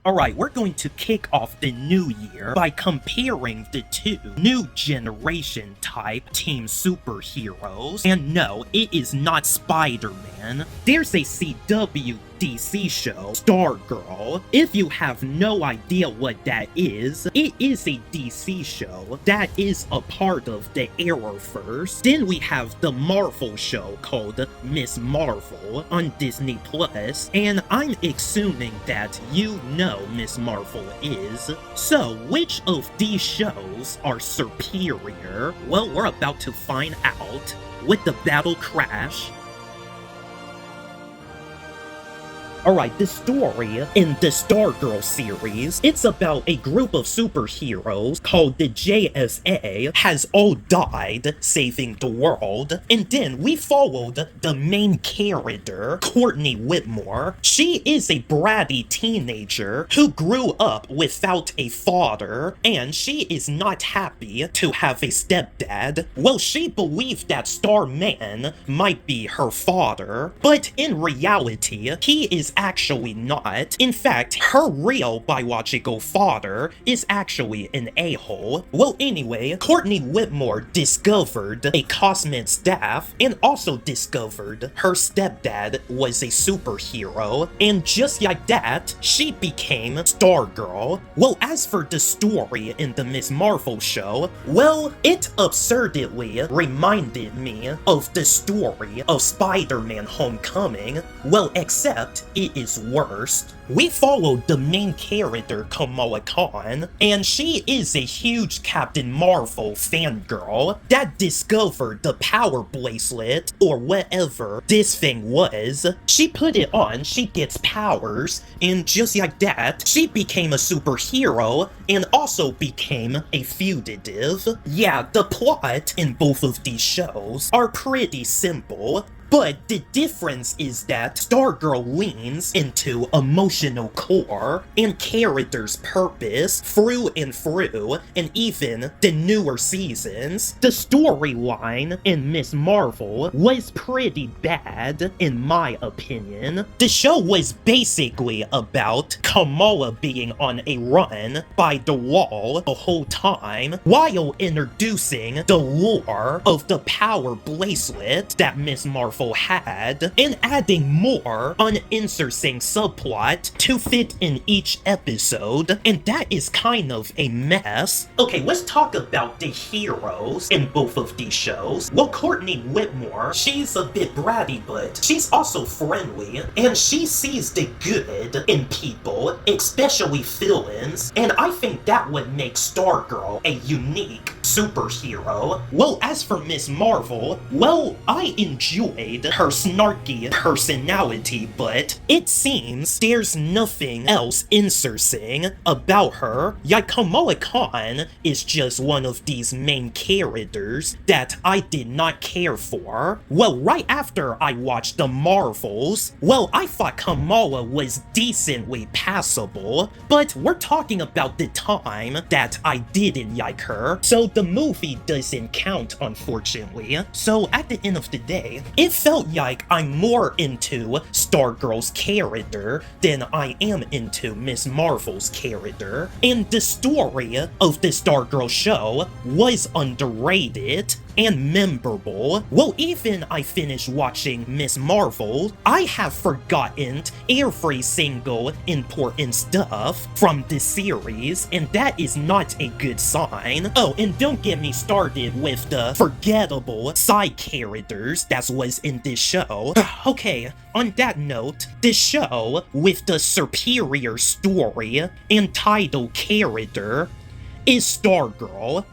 Alright, we're going to kick off the new year by comparing the two new generation type team superheroes. And no, it is not Spider-Man. There's a CW DC show, Stargirl. If you have no idea what that is, it is a DC show that is a part of the Arrowverse. Then we have the Marvel show called Ms.Marvel on Disney Plus, and I'm assuming that you know Ms. Marvel is. So, which of these shows are superior? Well, we're about to find out with the battle crash. Alright, the story in the Stargirl series, it's about a group of superheroes called the JSA has all died saving the world, and then we followed the main character, Courtney Whitmore. She is a bratty teenager who grew up without a father, and she is not happy to have a stepdad. Well, she believed that Starman might be her father, but in reality, he is actually not. In fact, her real biological father is actually an a-hole. Well, anyway, Courtney Whitmore discovered a cosmic staff and also discovered her stepdad was a superhero, and just like that, she became Stargirl. Well, as for the story in the Ms. Marvel show, well, it absurdly reminded me of the story of Spider-Man Homecoming. Well, except it is worse. We followed the main character, Kamala Khan, and she is a huge Captain Marvel fangirl that discovered the power bracelet, or whatever this thing was. She put it on, she gets powers, and just like that, she became a superhero and also became a fugitive. Yeah, the plot in both of these shows are pretty simple. But the difference is that Stargirl leans into emotional core and character's purpose through and through, and even the newer seasons. The storyline in Ms. Marvel was pretty bad, in my opinion. The show was basically about Kamala being on a run by the wall the whole time, while introducing the lore of the power bracelet that Ms. Marvel had, and adding more uninteresting subplot to fit in each episode, and that is kind of a mess. Okay, let's talk about the heroes in both of these shows. Well, Courtney Whitmore, she's a bit bratty, but she's also friendly, and she sees the good in people, especially villains, and I think that would make Stargirl a unique superhero. Well, as for Ms. Marvel, well, I enjoyed her snarky personality, but it seems there's nothing else interesting about her. Yeah, Kamala Khan is just one of these main characters that I did not care for. Well, right after I watched the Marvels, well, I thought Kamala was decently passable, but we're talking about the time that I didn't like her, so the movie doesn't count, unfortunately. So at the end of the day, it felt like I'm more into Stargirl's character than I am into Ms. Marvel's character, and the story of the Stargirl show was underrated and memorable. Well, even I finished watching Ms. Marvel, I have forgotten every single important stuff from the series, and that is not a good sign. Oh, and don't get me started with the forgettable side characters that was in this show. Okay, on that note, the show with the superior story and title character is Stargirl.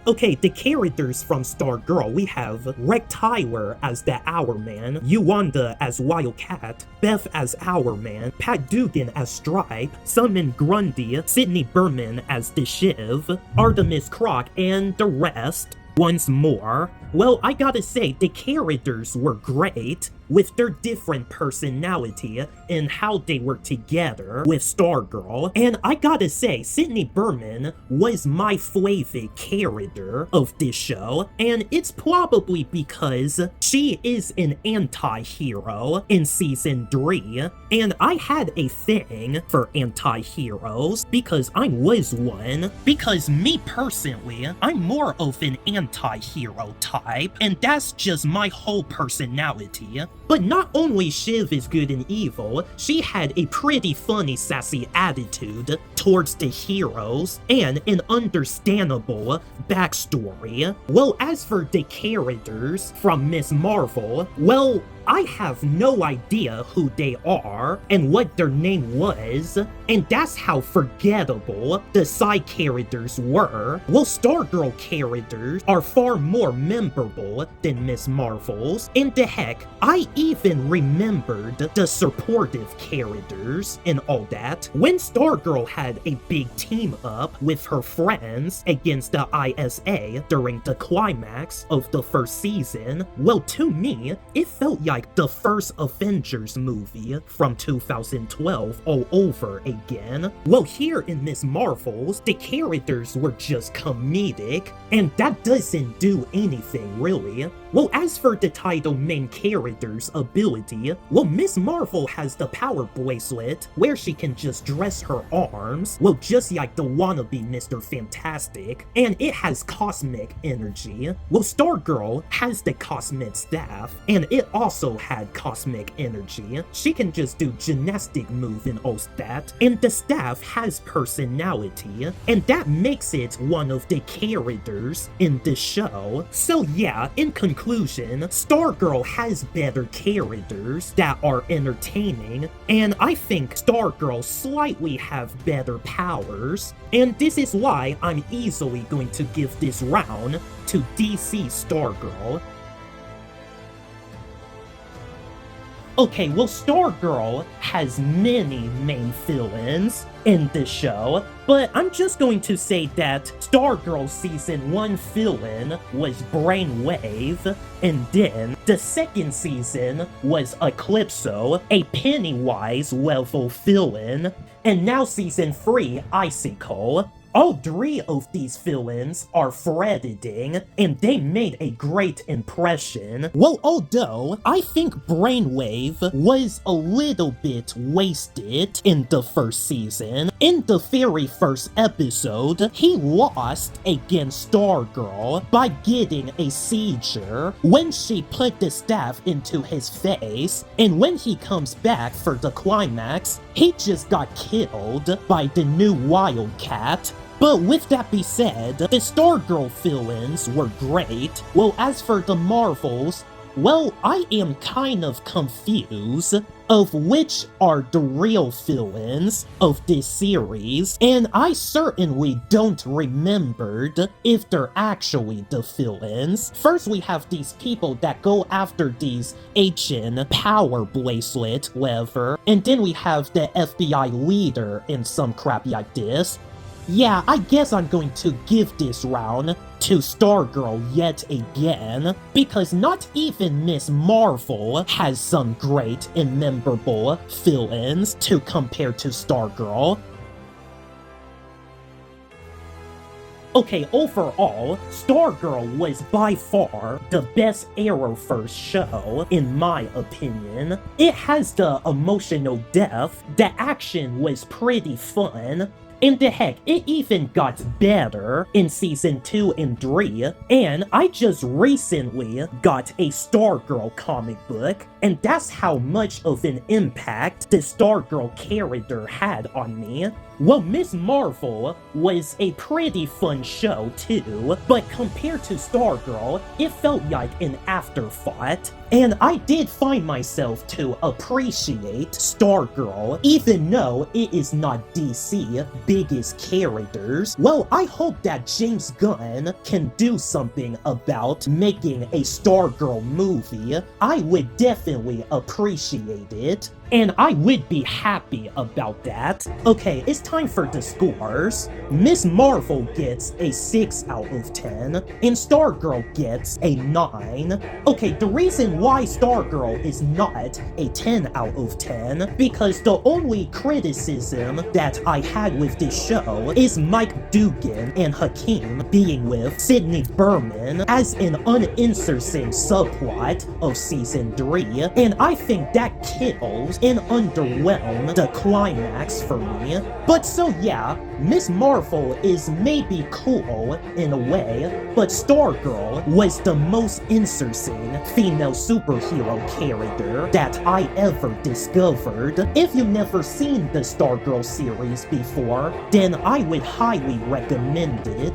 Okay, the characters from Stargirl, we have Rick Tyler as the Hourman, Yolanda as Wildcat, Beth as Hourman, Pat Dugan as Stripe, Simon Grundy, Sydney Berman as the Shiv, Artemis Croc, and the rest. Once more, well, I gotta say, the characters were great. with their different personality and how they work together with Stargirl. And I gotta say, Sydney Berman was my favorite character of this show, and it's probably because she is an anti-hero in season 3, and I had a thing for anti-heroes because I was one. Because me personally, I'm more of an anti-hero type, and that's just my whole personality. But not only Shiv is good and evil, she had a pretty funny sassy attitude towards the heroes and an understandable backstory. Well, as for the characters from Ms. Marvel, well, I have no idea who they are and what their name was, and that's how forgettable the side characters were. Well, Stargirl characters are far more memorable than Ms. Marvel's, and the heck, I even remembered the supportive characters and all that. When Stargirl had a big team up with her friends against the ISA during the climax of the first season, well, to me, it felt like the first Avengers movie from 2012 all over again. Well, here in Ms. Marvel's, the characters were just comedic, and that doesn't do anything really. Well, as for the title main character's ability, well, Ms. Marvel has the power bracelet where she can just dress her arms, well, just like the wannabe Mr. Fantastic, and it has cosmic energy. Well, Stargirl has the cosmic staff, and it also had cosmic energy. She can just do gymnastic move and all that, and the staff has personality, and that makes it one of the characters in the show. So yeah, in conclusion, Stargirl has better characters that are entertaining, and I think Stargirl slightly have better powers, and this is why I'm easily going to give this round to DC Stargirl. Okay, well, Stargirl has many main villains in this show, but I'm just going to say that Stargirl Season 1 villain was Brainwave, and then the second season was Eclipso, a Pennywise level villain, and now Season 3, Icicle. All 3 of these villains are Fred-ing, and they made a great impression. Well, although I think Brainwave was a little bit wasted in the first season. In the very first episode, he lost against Stargirl by getting a seizure when she put the staff into his face, and when he comes back for the climax, he just got killed by the new Wildcat. But with that being said, the Stargirl villains were great. Well, as for the Marvels, well, I am kind of confused of which are the real villains of this series, and I certainly don't remember if they're actually the villains. First, we have these people that go after these HN power bracelet lever, and then we have the FBI leader and some crap like this. Yeah, I guess I'm going to give this round to Stargirl yet again, because not even Ms. Marvel has some great and memorable villains to compare to Stargirl. Okay, overall, Stargirl was by far the best Arrowverse show, in my opinion. It has the emotional depth, the action was pretty fun, and the heck, it even got better in season 2 and 3, and I just recently got a Stargirl comic book, and that's how much of an impact the Stargirl character had on me. Well, Ms. Marvel was a pretty fun show too, but compared to Stargirl, it felt like an afterthought. And I did find myself to appreciate Stargirl, even though it is not DC's biggest characters. Well, I hope that James Gunn can do something about making a Stargirl movie. I would definitely appreciate it. And I would be happy about that. Okay, it's time for the scores. Ms. Marvel gets a 6 out of 10, and Stargirl gets a 9. Okay, the reason why Stargirl is not a 10 out of 10, because the only criticism that I had with this show is Mike Dugan and Hakeem being with Sydney Berman as an uninteresting subplot of season 3, and I think that kills and underwhelmed the climax for me. But so yeah, Ms. Marvel is maybe cool in a way, but Stargirl was the most interesting female superhero character that I ever discovered. If you've never seen the Stargirl series before, then I would highly recommend it.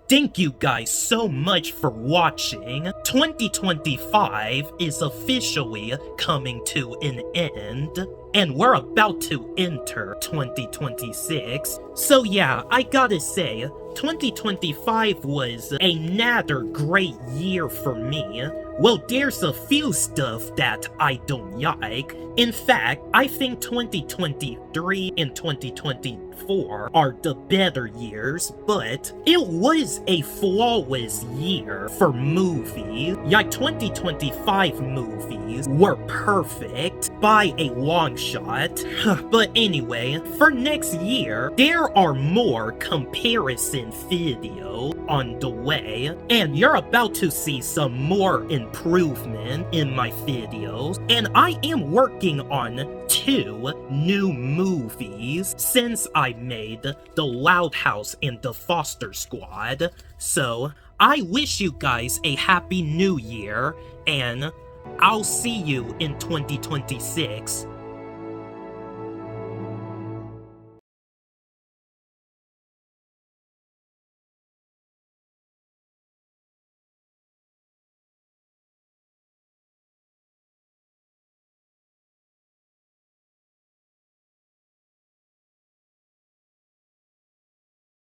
Thank you guys so much for watching. 2025 is officially coming to an end, and we're about to enter 2026. So yeah, I gotta say, 2025 was another great year for me. Well, there's a few stuff that I don't like. In fact, I think 2023 and 2024 are the better years, but it was a flawless year for movies. Yeah, 2025 movies were perfect by a long shot. But anyway, for next year, there are more comparison videos on the way, and you're about to see some more improvement in my videos, and I am working on 2 new movies since I made The Loud House and The Foster Squad. So I wish you guys a happy new year, and I'll see you in 2026.